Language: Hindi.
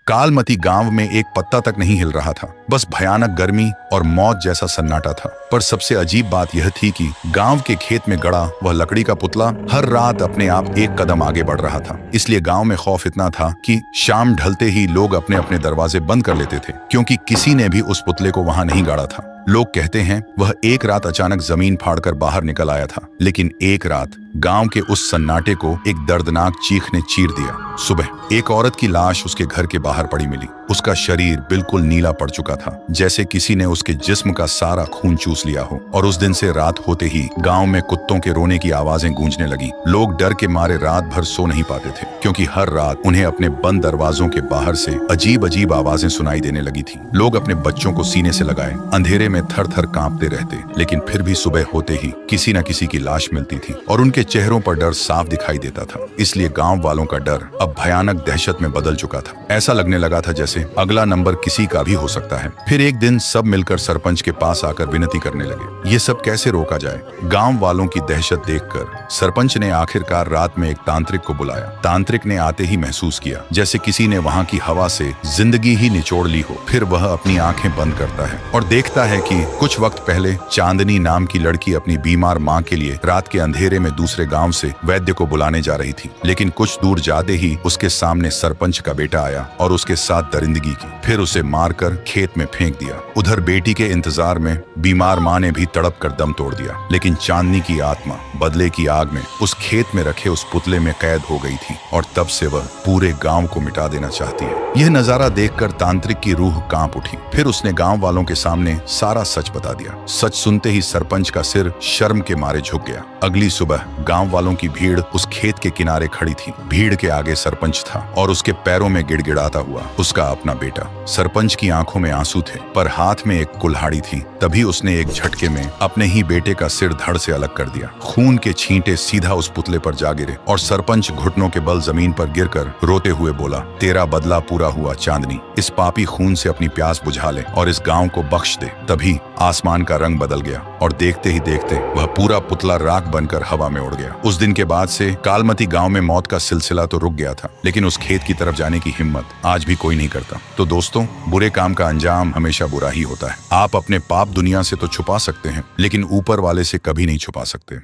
कालमती गांव में एक पत्ता तक नहीं हिल रहा था। बस भयानक गर्मी और मौत जैसा सन्नाटा था। पर सबसे अजीब बात यह थी कि गांव के खेत में गड़ा वह लकड़ी का पुतला हर रात अपने आप एक कदम आगे बढ़ रहा था। इसलिए गांव में खौफ इतना था कि शाम ढलते ही लोग अपने अपने दरवाजे बंद कर लेते थे, क्योंकि किसी ने भी उस पुतले को वहां नहीं गाड़ा था। लोग कहते हैं वह एक रात अचानक जमीन फाड़कर बाहर निकल आया था, लेकिन एक रात गांव के उस सन्नाटे को एक दर्दनाक चीख ने चीर दिया। सुबह एक औरत की लाश उसके घर के बाहर पड़ी मिली। उसका शरीर बिल्कुल नीला पड़ चुका था, जैसे किसी ने उसके जिस्म का सारा खून चूस लिया हो। और उस दिन से रात होते ही गांव में कुत्तों के रोने की आवाजें गूंजने लगी। लोग डर के मारे रात भर सो नहीं पाते थे, क्योंकि हर रात उन्हें अपने बंद दरवाजों के बाहर से अजीब अजीब आवाजें सुनाई देने लगी थी। लोग अपने बच्चों को सीने से लगाए अंधेरे में थर थर कांपते रहते, लेकिन फिर भी सुबह होते ही किसी न किसी की लाश मिलती थी और उनके चेहरों पर डर साफ दिखाई देता था। इसलिए गांव वालों का डर अब भयानक दहशत में बदल चुका था। ऐसा लगने लगा था जैसे अगला नंबर किसी का भी हो सकता है। फिर एक दिन सब मिलकर सरपंच के पास आकर विनती करने लगे, ये सब कैसे रोका जाए। गांव वालों की दहशत देखकर सरपंच ने आखिरकार रात में एक तांत्रिक को बुलाया। तांत्रिक ने आते ही महसूस किया जैसे किसी ने वहां की हवा से जिंदगी ही निचोड़ ली हो। फिर वह अपनी आंखें बंद करता है और देखता है कि कुछ वक्त पहले चांदनी नाम की लड़की अपनी बीमार माँ के लिए रात के अंधेरे में दूसरे गांव से वैद्य को बुलाने जा रही थी। लेकिन कुछ दूर जाते ही उसके सामने सरपंच का बेटा आया और उसके साथ दरिंदगी की। फिर उसे मारकर खेत में फेंक दिया। उधर बेटी के इंतजार में बीमार माँ ने भी तड़प कर दम तोड़ दिया। लेकिन चांदनी की आत्मा बदले की आग में उस खेत में रखे उस पुतले में कैद हो गई थी और तब से वह पूरे गांव को मिटा देना चाहती है। यह नजारा देखकर तांत्रिक की रूह कांप उठी। फिर उसने गांव वालों के सामने सारा सच बता दिया। सच सुनते ही सरपंच का सिर शर्म के मारे झुक गया। अगली सुबह गांव वालों की भीड़ उस खेत के किनारे खड़ी थी। भीड़ के आगे सरपंच था और उसके पैरों में गिड़गिड़ाता हुआ उसका अपना बेटा। सरपंच की आंखों में आंसू थे, पर हाथ में एक कुल्हाड़ी थी। तभी उसने एक झटके में अपने ही बेटे का सिर धड़ से अलग कर दिया। खून के छींटे सीधा उस पुतले पर जा गिरे और सरपंच घुटनों के बल जमीन पर गिरकर रोते हुए बोला, तेरा बदला पूरा हुआ चांदनी। इस पापी खून से अपनी प्यास बुझा ले और इस गांव को बख्श दे। तभी आसमान का रंग बदल गया और देखते ही देखते वह पूरा पुतला राख बनकर हवा में उड़ गया। उस दिन के बाद से कालमती गांव में मौत का सिलसिला तो रुक गया था, लेकिन उस खेत की तरफ जाने की हिम्मत आज भी कोई नहीं करता। तो दोस्तों, बुरे काम का अंजाम हमेशा बुरा ही होता है। आप अपने पाप दुनिया से तो छुपा सकते हैं, लेकिन ऊपर वाले से कभी नहीं छुपा सकते।